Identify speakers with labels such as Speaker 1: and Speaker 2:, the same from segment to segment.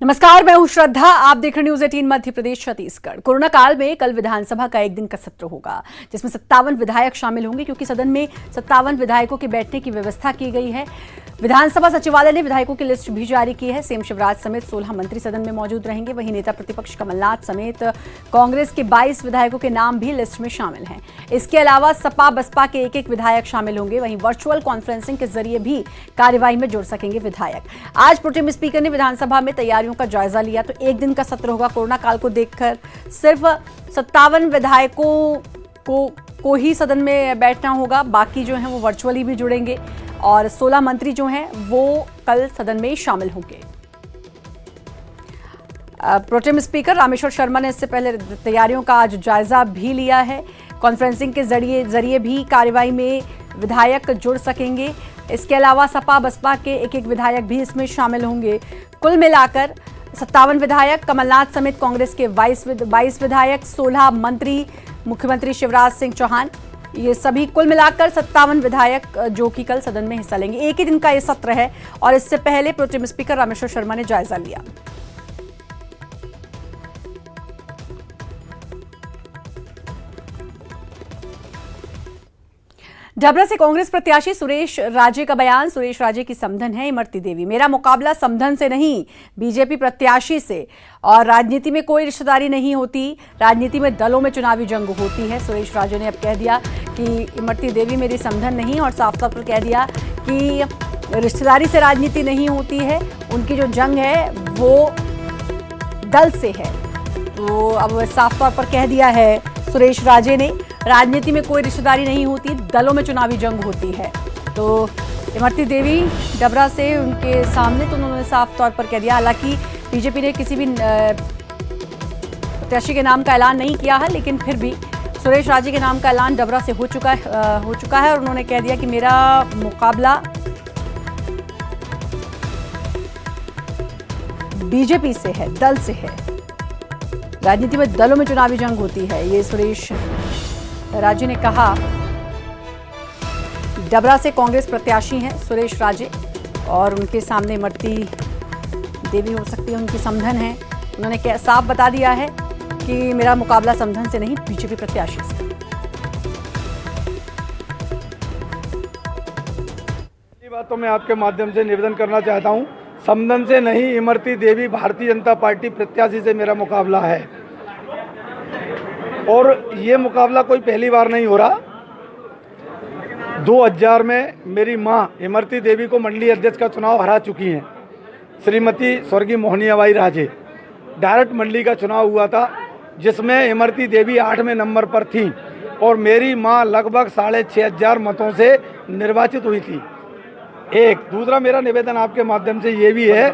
Speaker 1: नमस्कार, मैं हूं श्रद्धा। आप देख रहे न्यूज 18 मध्य प्रदेश छत्तीसगढ़। कोरोना काल में कल विधानसभा का एक दिन का सत्र होगा जिसमें 57 विधायक शामिल होंगे, क्योंकि सदन में 57 विधायकों के बैठने की व्यवस्था की गई है। विधानसभा सचिवालय ने विधायकों की लिस्ट भी जारी की है। सीएम शिवराज समेत 16 मंत्री सदन में मौजूद रहेंगे। वहीं नेता प्रतिपक्ष कमलनाथ समेत कांग्रेस के 22 विधायकों के नाम भी लिस्ट में शामिल हैं। इसके अलावा सपा बसपा के एक विधायक शामिल होंगे। वहीं वर्चुअल कॉन्फ्रेंसिंग के जरिए भी कार्यवाही में जुड़ सकेंगे विधायक। आज प्रोटेम स्पीकर ने विधानसभा में तैयारियों का जायजा लिया। तो एक दिन का सत्र होगा। कोरोना काल को देखकर सिर्फ 57 विधायकों को ही सदन में बैठना होगा। बाकी जो हैं वो वर्चुअली भी जुड़ेंगे और 16 मंत्री जो हैं वो कल सदन में शामिल होंगे। प्रोटेम स्पीकर रामेश्वर शर्मा ने इससे पहले तैयारियों का आज जायजा भी लिया है। कॉन्फ्रेंसिंग के जरिए भी कार्यवाही में विधायक जुड़ सकेंगे। इसके अलावा सपा बसपा के एक विधायक भी इसमें शामिल होंगे। कुल मिलाकर 57 विधायक, कमलनाथ समेत कांग्रेस के 22 विधायक, 16 मंत्री, मुख्यमंत्री शिवराज सिंह चौहान, ये सभी कुल मिलाकर 57 विधायक जो कि कल सदन में हिस्सा लेंगे। एक ही दिन का ये सत्र है और इससे पहले प्रोटेम स्पीकर रामेश्वर शर्मा ने जायजा लिया। डबरा से कांग्रेस प्रत्याशी सुरेश राजे का बयान। सुरेश राजे की समधन है इमरती देवी। मेरा मुकाबला समधन से नहीं, बीजेपी प्रत्याशी से। और राजनीति में कोई रिश्तेदारी नहीं होती, राजनीति में दलों में चुनावी जंग होती है। सुरेश राजे ने अब कह दिया कि इमरती देवी मेरी समधन नहीं, और साफ तौर पर कह दिया कि रिश्तेदारी से राजनीति नहीं होती है। उनकी जो जंग है वो दल से है। तो अब साफ तौर पर कह दिया है सुरेश राजे ने, राजनीति में कोई रिश्तेदारी नहीं होती, दलों में चुनावी जंग होती है। तो इमरती देवी डबरा से उनके सामने तो उन्होंने साफ तौर पर कह दिया। हालांकि बीजेपी ने किसी भी प्रत्याशी के नाम का ऐलान नहीं किया है, लेकिन फिर भी सुरेश राजे के नाम का ऐलान डबरा से हो चुका है और उन्होंने कह दिया कि मेरा मुकाबला बीजेपी से है, दल से है। राजनीति में दलों में चुनावी जंग होती है, ये सुरेश राजे ने कहा। डबरा से कांग्रेस प्रत्याशी हैं सुरेश राजे और उनके सामने इमरती देवी हो सकती है, उनकी समधन है। उन्होंने साफ बता दिया है कि मेरा मुकाबला समधन से नहीं, बीजेपी प्रत्याशी से।
Speaker 2: ये बात तो मैं आपके माध्यम से निवेदन करना चाहता हूं, समधन से नहीं, इमरती देवी भारतीय जनता पार्टी प्रत्याशी से मेरा मुकाबला है। और ये मुकाबला कोई पहली बार नहीं हो रहा। 2000 में मेरी मां इमरती देवी को मंडलीय अध्यक्ष का चुनाव हरा चुकी हैं। श्रीमती स्वर्गीय मोहनियाबाई राजे, डायरेक्ट मंडली का चुनाव हुआ था जिसमें इमरती देवी 8वें नंबर पर थी और मेरी मां लगभग 6500 मतों से निर्वाचित हुई थी। एक दूसरा मेरा निवेदन आपके माध्यम से ये भी है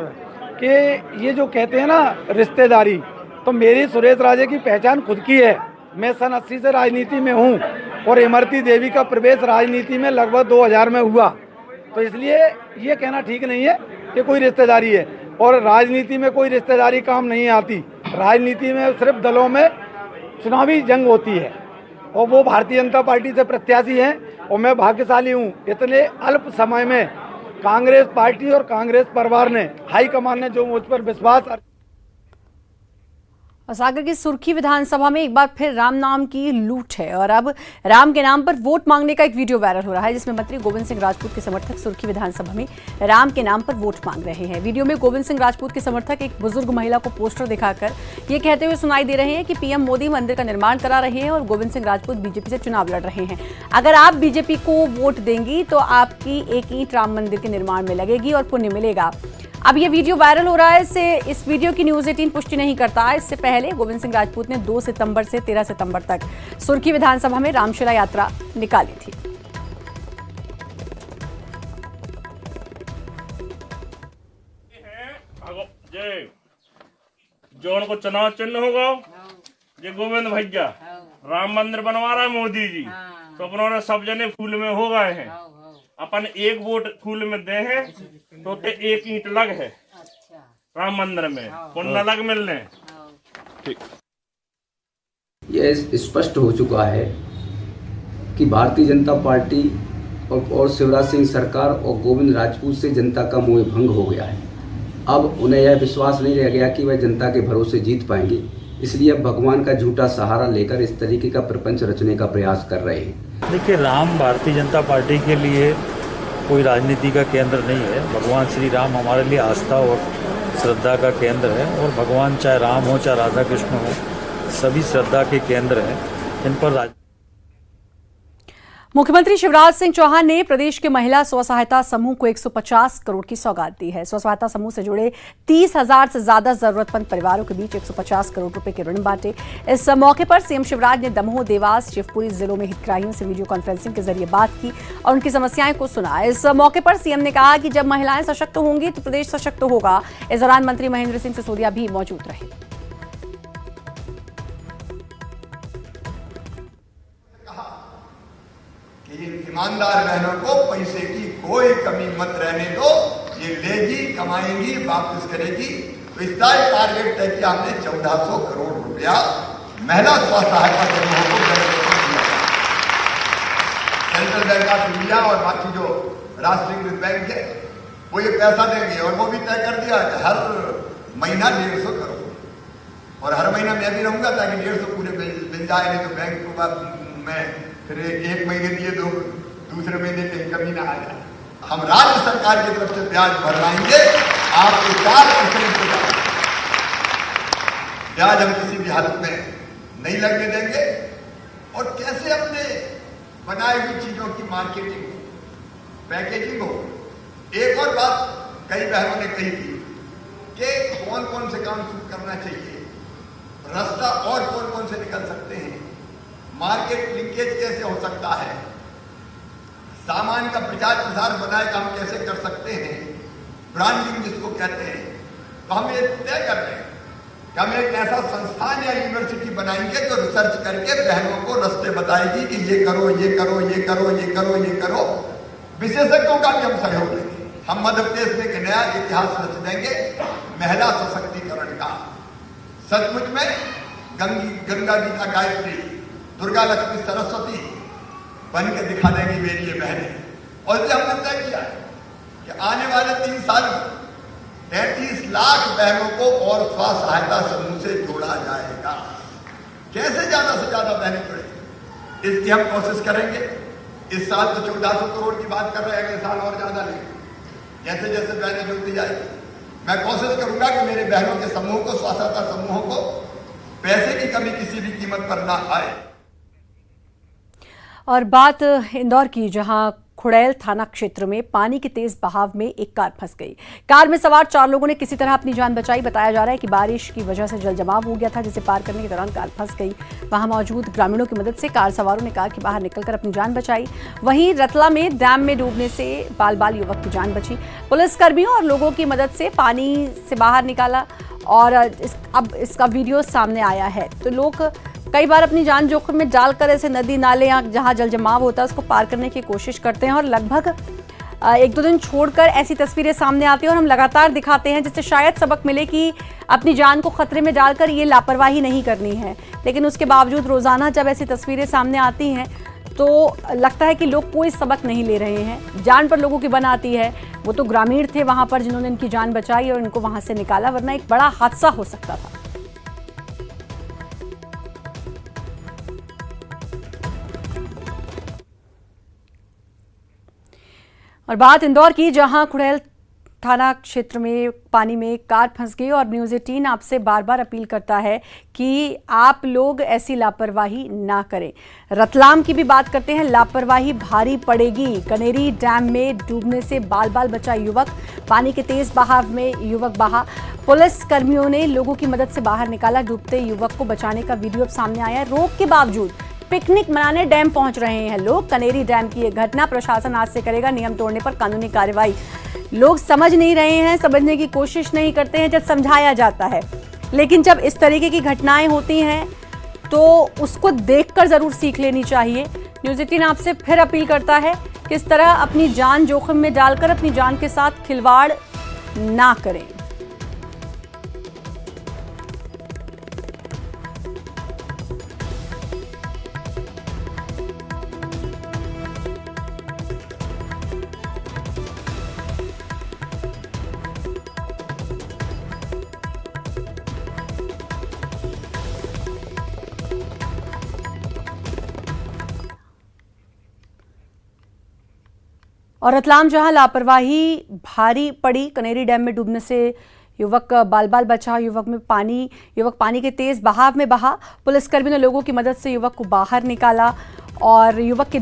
Speaker 2: कि ये जो कहते हैं ना रिश्तेदारी, तो मेरी सुरेश राजे की पहचान खुद की है। मैं सन 80 से राजनीति में हूँ और इमरती देवी का प्रवेश राजनीति में लगभग 2000 में हुआ। तो इसलिए ये कहना ठीक नहीं है कि कोई रिश्तेदारी है, और राजनीति में कोई रिश्तेदारी काम नहीं आती। राजनीति में सिर्फ दलों में चुनावी जंग होती है और वो भारतीय जनता पार्टी से प्रत्याशी हैं। और मैं भाग्यशाली हूँ, इतने अल्प समय में कांग्रेस पार्टी और कांग्रेस परिवार ने, हाईकमान ने जो मुझ पर विश्वास।
Speaker 1: सागर की सुर्खी विधानसभा में एक बार फिर राम नाम की लूट है और अब राम के नाम पर वोट मांगने का एक वीडियो वायरल हो रहा है, जिसमें मंत्री गोविंद सिंह राजपूत के समर्थक सुर्खी विधानसभा में राम के नाम पर वोट मांग रहे हैं। वीडियो में गोविंद सिंह राजपूत के समर्थक एक बुजुर्ग महिला को पोस्टर दिखाकर ये कहते हुए सुनाई दे रहे हैं कि पीएम मोदी मंदिर का निर्माण करा रहे हैं और गोविंद सिंह राजपूत बीजेपी से चुनाव लड़ रहे हैं। अगर आप बीजेपी को वोट देंगी तो आपकी एक ईंट राम मंदिर के निर्माण में लगेगी और पुण्य मिलेगा। अब ये वीडियो वायरल हो रहा है। इस वीडियो की न्यूज 18 पुष्टि नहीं करता। इससे पहले गोविंद सिंह राजपूत ने 2 सितंबर से 13 सितंबर तक सुर्खी विधानसभा में रामशिला यात्रा निकाली थी।
Speaker 3: जो उनको चुनाव चिन्ह होगा ये गोविंद भैया राम मंदिर बनवा रहा है मोदी जी, तो अपनों सब जने फूल में हो गए हैं। अपन एक वोट फूल में दे हैं तो एक ईंट लग है राम मंदिर में, पुण्य लग मिलने। ठीक,
Speaker 4: यह स्पष्ट हो चुका है कि भारतीय जनता पार्टी और शिवराज सिंह सरकार और गोविंद राजपूत से जनता का मोह भंग हो गया है। अब उन्हें यह विश्वास नहीं रह गया कि वह जनता के भरोसे जीत पाएंगे, इसलिए अब भगवान का झूठा सहारा लेकर इस तरीके का प्रपंच रचने का प्रयास कर रहे हैं।
Speaker 5: देखिए, राम भारतीय जनता पार्टी के लिए कोई राजनीति का केंद्र नहीं है। भगवान श्री राम हमारे लिए आस्था और श्रद्धा का केंद्र है, और भगवान चाहे राम हो चाहे राधा कृष्ण हो, सभी श्रद्धा के केंद्र हैं इन पर।
Speaker 1: मुख्यमंत्री शिवराज सिंह चौहान ने प्रदेश के महिला स्व सहायता समूह को 150 करोड़ की सौगात दी है। स्व सहायता समूह से जुड़े 30,000 से ज्यादा जरूरतमंद परिवारों के बीच 150 करोड़ रुपए के ऋण बांटे। इस मौके पर सीएम शिवराज ने दमोह, देवास, शिवपुरी जिलों में हितग्राहियों से वीडियो कॉन्फ्रेंसिंग के जरिए बात की और उनकी समस्याएं को सुना। इस मौके पर सीएम ने कहा कि जब महिलाएं सशक्त होंगी तो प्रदेश सशक्त होगा। इस दौरान मंत्री महेंद्र सिंह सिसोदिया भी मौजूद रहे।
Speaker 6: ईमानदार बहनों को पैसे की कोई कमी मत रहने दो, ये लेगी, कमाएंगी, वापस करेगी। तो इसका टारगेट तय किया हमने 1400 करोड़ रुपया महिला स्व सहायता समूहों को दिया। सेंट्रल बैंक ऑफ इंडिया और बाकी जो राष्ट्रीयकृत बैंक है वो ये पैसा देंगे, और वो भी तय कर दिया कि हर महीना 150 करोड़, और हर महीना मैं भी रहूंगा ताकि 150 पूरे मिल जाए। नहीं तो बैंक को मैं फिर एक महीने दिए दो, दूसरे महीने कहीं कमी ना आ जाए। हम राज्य सरकार की तरफ से ब्याज भरवाएंगे, आपको 4% ब्याज हम किसी भी हालत में नहीं लगने देंगे। और कैसे अपने बनाई हुई चीजों की मार्केटिंग, पैकेजिंग हो। एक और बात कई बहनों ने कही थी कि कौन कौन से काम शुरू करना चाहिए, रास्ता और कौन कौन से निकल सकते हैं, मार्केट लिंकेज कैसे हो सकता है, सामान का प्रचार प्रसार बनाए का हम कैसे कर सकते हैं, ब्रांडिंग जिसको कहते हैं। तो हम ये तय कर रहे हैं कि हम एक ऐसा संस्थान या यूनिवर्सिटी बनाएंगे जो रिसर्च करके बहनों को रास्ते बताएगी कि ये करो, ये करो, ये करो, ये करो, ये करो। विशेषज्ञों का भी हम सहयोग देंगे। हम मध्य प्रदेश में एक नया इतिहास रच देंगे महिला सशक्तिकरण का। सचमुच में गंगा गीता गायत्री, दुर्गा लक्ष्मी सरस्वती बन के दिखा देंगी मेरी ये बहनें। और ये हमने तय किया है कि आने वाले 3 साल में 33 लाख बहनों को और स्व सहायता समूह से जोड़ा जाएगा। कैसे ज्यादा से ज्यादा बहनें जुड़े, इसकी हम कोशिश करेंगे। इस साल तो 1400 करोड़ की बात कर रहे हैं, अगले साल और ज्यादा लेंगे। जैसे जैसे बहनें जुड़ती जाएगी, मैं कोशिश करूंगा कि मेरे बहनों के समूह को, स्व सहायता समूहों को पैसे की कमी किसी भी कीमत पर ना आए।
Speaker 1: और बात इंदौर की, जहां खुड़ैल थाना क्षेत्र में पानी के तेज बहाव में एक कार फंस गई। कार में सवार 4 लोगों ने किसी तरह अपनी जान बचाई। बताया जा रहा है कि बारिश की वजह से जल जमाव हो गया था, जिसे पार करने के दौरान कार फंस गई। वहां मौजूद ग्रामीणों की मदद से कार सवारों ने कार के बाहर निकलकर अपनी जान बचाई। वहीं रतला में डैम में डूबने से बाल युवक की जान बची। पुलिसकर्मियों और लोगों की मदद से पानी से बाहर निकाला और अब इसका वीडियो सामने आया है। तो लोग कई बार अपनी जान जोखिम में डालकर ऐसे नदी नाले या जहां जल जमाव होता है उसको पार करने की कोशिश करते हैं, और लगभग 1-2 दिन छोड़कर ऐसी तस्वीरें सामने आती हैं और हम लगातार दिखाते हैं, जिससे शायद सबक मिले कि अपनी जान को खतरे में डालकर ये लापरवाही नहीं करनी है। लेकिन उसके बावजूद रोजाना जब ऐसी तस्वीरें सामने आती हैं तो लगता है कि लोग कोई सबक नहीं ले रहे हैं। जान पर लोगों की बन आती है। वो तो ग्रामीण थे वहां पर जिन्होंने इनकी जान बचाई और इनको वहां से निकाला, वरना एक बड़ा हादसा हो सकता था। और बात इंदौर की, जहां खुड़ैल थाना क्षेत्र में पानी में कार फंस गई और न्यूज़ 18 आपसे बार बार अपील करता है कि आप लोग ऐसी लापरवाही ना करें। रतलाम की भी बात करते हैं, लापरवाही भारी पड़ेगी। कनेरी डैम में डूबने से बाल बचा युवक, पानी के तेज बहाव में युवक बहा। पुलिस कर्मियों ने लोगों की मदद से बाहर निकाला। डूबते युवक को बचाने का वीडियो अब सामने आया है। रोक के बावजूद पिकनिक मनाने डैम पहुंच रहे हैं लोग। कनेरी डैम की यह घटना, प्रशासन आज से करेगा नियम तोड़ने पर कानूनी कार्रवाई। लोग समझ नहीं रहे हैं, समझने की कोशिश नहीं करते हैं जब समझाया जाता है। लेकिन जब इस तरीके की घटनाएं होती हैं तो उसको देखकर जरूर सीख लेनी चाहिए। न्यूज़ 18 आपसे फिर अपील करता है कि इस तरह अपनी जान जोखिम में डालकर अपनी जान के साथ खिलवाड़ ना करें। और रतलाम जहां लापरवाही भारी पड़ी, कनेरी डैम में डूबने से युवक बाल बाल बचा। युवक पानी के तेज बहाव में बहा। पुलिसकर्मी ने लोगों की मदद से युवक को बाहर निकाला और युवक के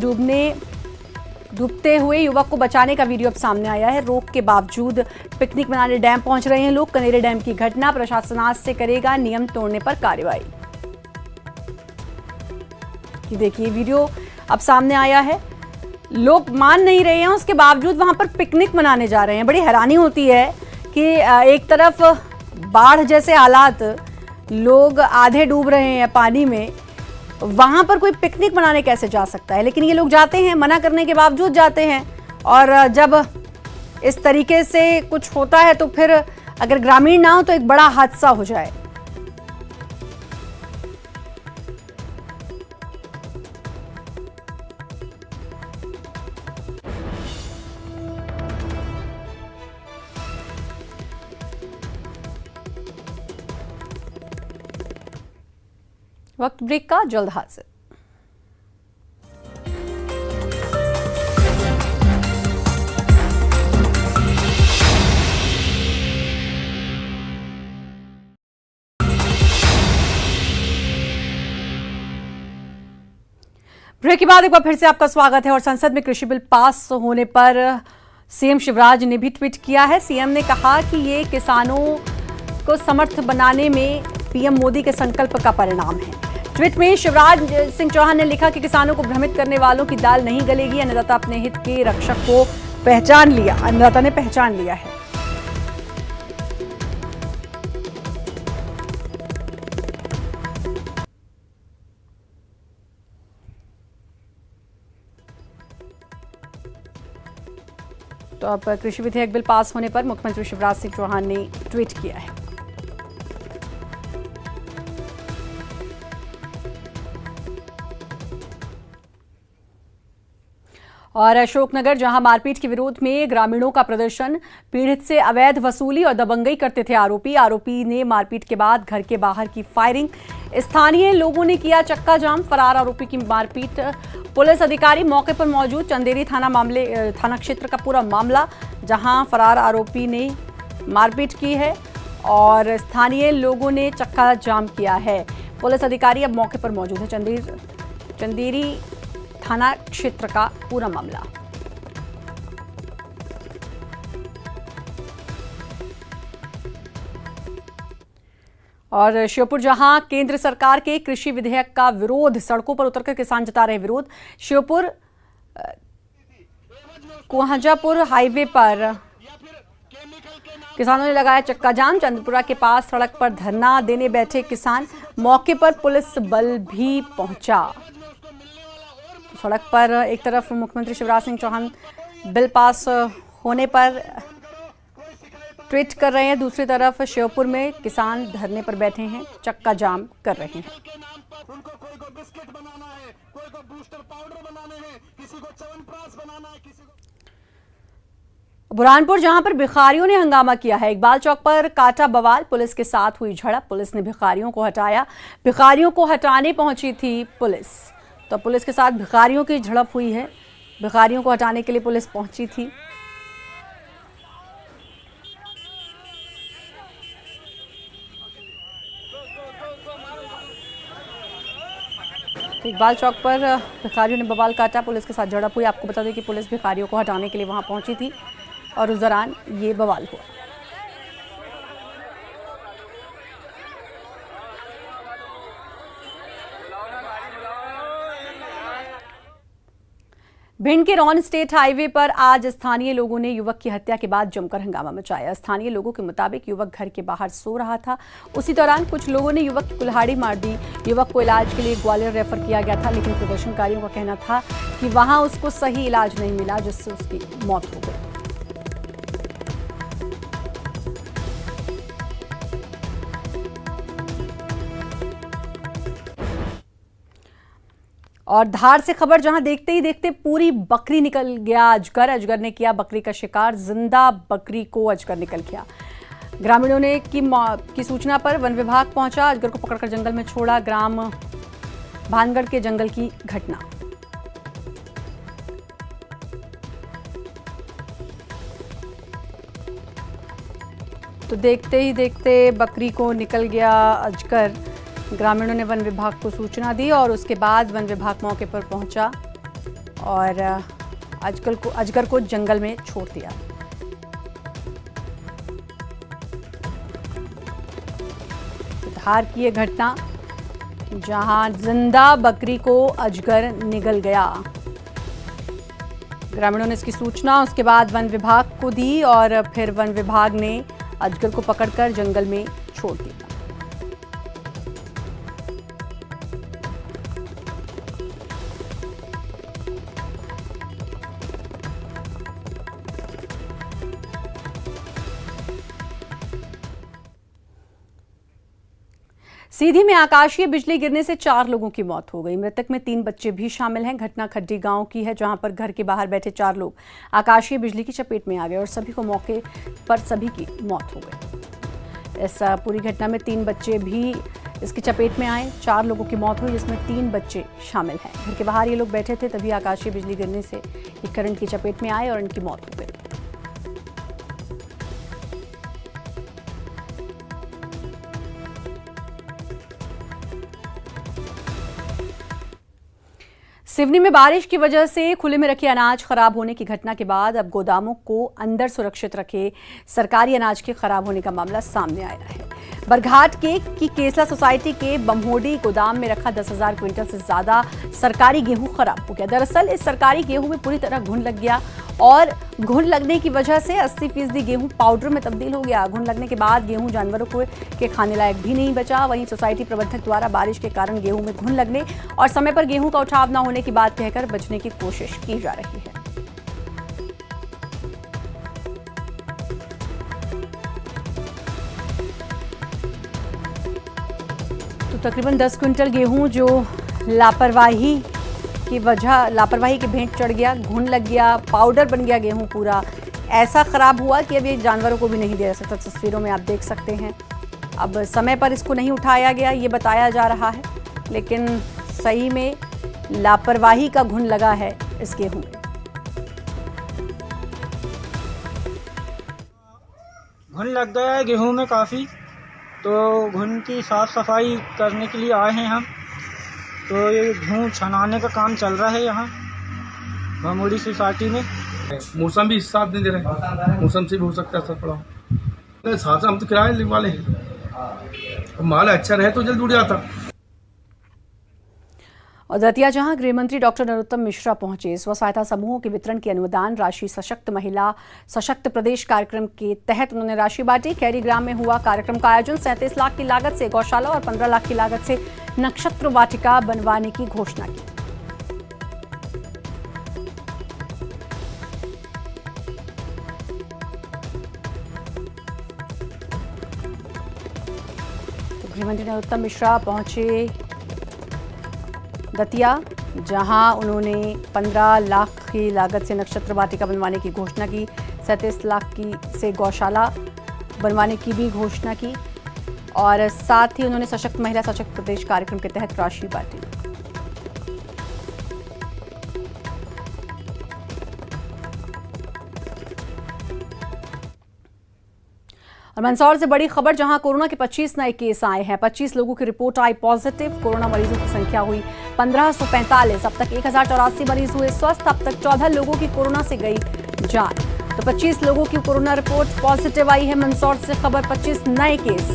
Speaker 1: डूबते हुए युवक को बचाने का वीडियो अब सामने आया है। रोक के बावजूद पिकनिक मनाने डैम पहुंच रहे हैं लोग। कनेरी डैम की घटना, प्रशासन आज से करेगा नियम तोड़ने पर कार्रवाई। ये देखिए वीडियो अब सामने आया है। लोग मान नहीं रहे हैं, उसके बावजूद वहां पर पिकनिक मनाने जा रहे हैं। बड़ी हैरानी होती है कि एक तरफ बाढ़ जैसे हालात, लोग आधे डूब रहे हैं पानी में, वहां पर कोई पिकनिक मनाने कैसे जा सकता है? लेकिन ये लोग जाते हैं, मना करने के बावजूद जाते हैं। और जब इस तरीके से कुछ होता है तो फिर अगर ग्रामीण ना हो तो एक बड़ा हादसा हो जाए। वक्त ब्रेक का, जल्द हाजिर। ब्रेक के बाद एक बार फिर से आपका स्वागत है। और संसद में कृषि बिल पास होने पर सीएम शिवराज ने भी ट्वीट किया है। सीएम ने कहा कि ये किसानों को समर्थ बनाने में पीएम मोदी के संकल्प का परिणाम है। ट्वीट में शिवराज सिंह चौहान ने लिखा कि किसानों को भ्रमित करने वालों की दाल नहीं गलेगी। अन्नदाता अपने हित के रक्षक को पहचान लिया, अन्नदाता ने पहचान लिया है। तो अब कृषि विधेयक बिल पास होने पर मुख्यमंत्री शिवराज सिंह चौहान ने ट्वीट किया है। और अशोकनगर जहां मारपीट के विरोध में ग्रामीणों का प्रदर्शन, पीड़ित से अवैध वसूली और दबंगई करते थे आरोपी ने मारपीट के बाद घर के बाहर की फायरिंग। स्थानीय लोगों ने किया चक्का जाम। फरार आरोपी की मारपीट, पुलिस अधिकारी मौके पर मौजूद। चंदेरी थाना क्षेत्र का पूरा मामला, जहां फरार आरोपी ने मारपीट की है और स्थानीय लोगों ने चक्का जाम किया है। पुलिस अधिकारी अब मौके पर मौजूद है। चंदेरी थाना क्षेत्र का पूरा मामला। और श्योपुर जहां केंद्र सरकार के कृषि विधेयक का विरोध, सड़कों पर उतरकर किसान जता रहे विरोध। श्योपुर कुहाजापुर हाईवे पर किसानों ने लगाया चक्का जाम। चंद्रपुरा के पास सड़क पर धरना देने बैठे किसान, मौके पर पुलिस बल भी पहुंचा। सड़क पर एक तरफ मुख्यमंत्री शिवराज सिंह चौहान बिल पास होने पर ट्वीट कर रहे हैं, दूसरी तरफ श्योपुर में किसान धरने पर बैठे हैं, चक्का जाम कर रहे हैं। बुरहानपुर जहां पर भिखारियों ने हंगामा किया है। इकबाल चौक पर काटा बवाल, पुलिस के साथ हुई झड़प। पुलिस ने भिखारियों को हटाया। भिखारियों को हटाने पहुंची थी पुलिस, तो पुलिस के साथ भिखारियों की झड़प हुई है। भिखारियों को हटाने के लिए पुलिस पहुंची थी। इकबाल चौक पर भिखारियों ने बवाल काटा, पुलिस के साथ झड़प हुई। आपको बता दें कि पुलिस भिखारियों को हटाने के लिए वहां पहुंची थी और उस दौरान ये बवाल हुआ। भिंड के रॉन स्टेट हाईवे पर आज स्थानीय लोगों ने युवक की हत्या के बाद जमकर हंगामा मचाया। स्थानीय लोगों के मुताबिक युवक घर के बाहर सो रहा था। उसी दौरान कुछ लोगों ने युवक की कुल्हाड़ी मार दी। युवक को इलाज के लिए ग्वालियर रेफर किया गया था, लेकिन प्रदर्शनकारियों का कहना था कि वहां उसको सही इलाज नहीं मिला, जिससे उसकी मौत हो गई। और धार से खबर, जहां देखते ही देखते पूरी बकरी निकल गया अजगर। अजगर ने किया बकरी का शिकार, जिंदा बकरी को अजगर निकल गया। ग्रामीणों ने की सूचना पर वन विभाग पहुंचा, अजगर को पकड़कर जंगल में छोड़ा। ग्राम भानगढ़ के जंगल की घटना। तो देखते ही देखते बकरी को निकल गया अजगर। ग्रामीणों ने वन विभाग को सूचना दी और उसके बाद वन विभाग मौके पर पहुंचा और अजगर को जंगल में छोड़ दिया। धार की ये घटना जहां जिंदा बकरी को अजगर निगल गया। ग्रामीणों ने इसकी सूचना उसके बाद वन विभाग को दी और फिर वन विभाग ने अजगर को पकड़कर जंगल में छोड़ दिया। सीधी में आकाशीय बिजली गिरने से 4 लोगों की मौत हो गई। मृतक में 3 बच्चे भी शामिल हैं। घटना खड्डी गांव की है जहां पर घर के बाहर बैठे 4 लोग आकाशीय बिजली की चपेट में आ गए और सभी को मौके पर सभी की मौत हो गई। इस पूरी घटना में 3 बच्चे भी इसकी चपेट में आए। 4 लोगों की मौत हुई जिसमें 3 बच्चे शामिल हैं। घर के बाहर ये लोग बैठे थे तभी आकाशीय बिजली गिरने से ये करंट की चपेट में आए और इनकी मौत हो गई। सिवनी में बारिश की वजह से खुले में रखे अनाज खराब होने की घटना के बाद अब गोदामों को अंदर सुरक्षित रखे सरकारी अनाज के खराब होने का मामला सामने आया है। बरघाट की केसला सोसाइटी के बमहोडी गोदाम में रखा 10,000 क्विंटल से ज्यादा सरकारी गेहूं खराब हो गया। दरअसल इस सरकारी गेहूं में पूरी तरह घुन लग गया और घुन लगने की वजह से 80% गेहूं पाउडर में तब्दील हो गया। घुन लगने के बाद गेहूं जानवरों के खाने लायक भी नहीं बचा। वहीं सोसाइटी प्रबंधक द्वारा बारिश के कारण गेहूं में घुन लगने और समय पर गेहूं का उठाव न होने की बात कहकर बचने की कोशिश की जा रही है। तो तकरीबन 10 क्विंटल गेहूं जो लापरवाही के भेंट चढ़ गया, घुन लग गया, पाउडर बन गया गेहूं पूरा, ऐसा खराब हुआ कि अब ये जानवरों को भी नहीं दिया जा सकता। तस्वीरों में आप देख सकते हैं। अब समय पर इसको नहीं उठाया गया ये बताया जा रहा है, लेकिन सही में लापरवाही का घुन लगा है इस गेहूं में।
Speaker 7: घुन लग गया है गेहूं में काफ़ी, तो घुन की साफ सफाई करने के लिए आए हैं हम। तो ये गेहूं छनाने का काम चल रहा है यहाँ बमहोडी सोसाइटी में।
Speaker 8: मौसम भी इस साथ नहीं दे रहे, मौसम से भी हो सकता है असर पड़ा। साथ हम तो किराए वाले हैं, माल अच्छा रहे तो जल्द उड़ जाता।
Speaker 1: और दतिया जहां गृह मंत्री डॉक्टर नरोत्तम मिश्रा पहुंचे। स्व सहायता समूहों के वितरण की अनुदान राशि सशक्त महिला सशक्त प्रदेश कार्यक्रम के तहत उन्होंने राशि बांटी। कैरीग्राम में हुआ कार्यक्रम का आयोजन। 37 लाख की लागत से गौशाला और 15 लाख की लागत से नक्षत्र वाटिका बनवाने की घोषणा की। तो गृह मंत्री नरोत्तम मिश्रा पहुंचे दतिया जहां उन्होंने 15 लाख की लागत से नक्षत्र वाटिका बनवाने की घोषणा की। 37 लाख की से गौशाला बनवाने की भी घोषणा की और साथ ही उन्होंने सशक्त महिला सशक्त प्रदेश कार्यक्रम के तहत राशि बांटी। और मंदसौर से बड़ी खबर जहां कोरोना के 25 नए केस आए हैं। 25 लोगों की रिपोर्ट आई पॉजिटिव। कोरोना मरीजों की संख्या हुई 1545। अब तक 1084 मरीज हुए स्वस्थ। अब तक 14 लोगों की कोरोना से गई जान। तो 25 लोगों की कोरोना रिपोर्ट पॉजिटिव आई है। मंदसौर से खबर 25 नए केस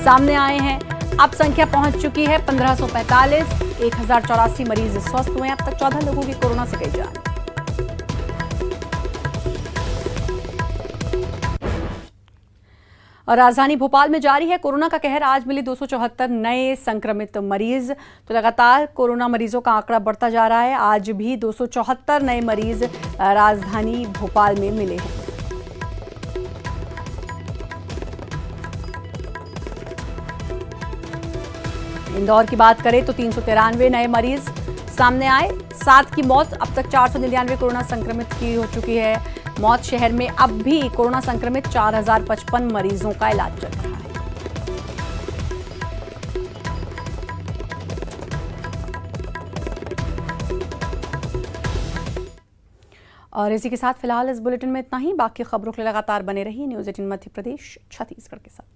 Speaker 1: सामने आए हैं। अब संख्या पहुंच चुकी है 1545। 1084 मरीज स्वस्थ हुए। अब तक 14 लोगों की कोरोना से गई जान। और राजधानी भोपाल में जारी है कोरोना का कहर। आज मिले 274 नए संक्रमित मरीज। तो लगातार कोरोना मरीजों का आंकड़ा बढ़ता जा रहा है। आज भी 274 नए मरीज राजधानी भोपाल में मिले हैं। इंदौर की बात करें तो 393 नए मरीज सामने आए। 7 की मौत। अब तक 499 कोरोना संक्रमित की हो चुकी है मौत। शहर में अब भी कोरोना संक्रमित 4055 मरीजों का इलाज चल रहा है। और इसी के साथ फिलहाल इस बुलेटिन में इतना ही। बाकी खबरों के लिए लगातार बने रहिए न्यूज़ 18 मध्य प्रदेश छत्तीसगढ़ के साथ।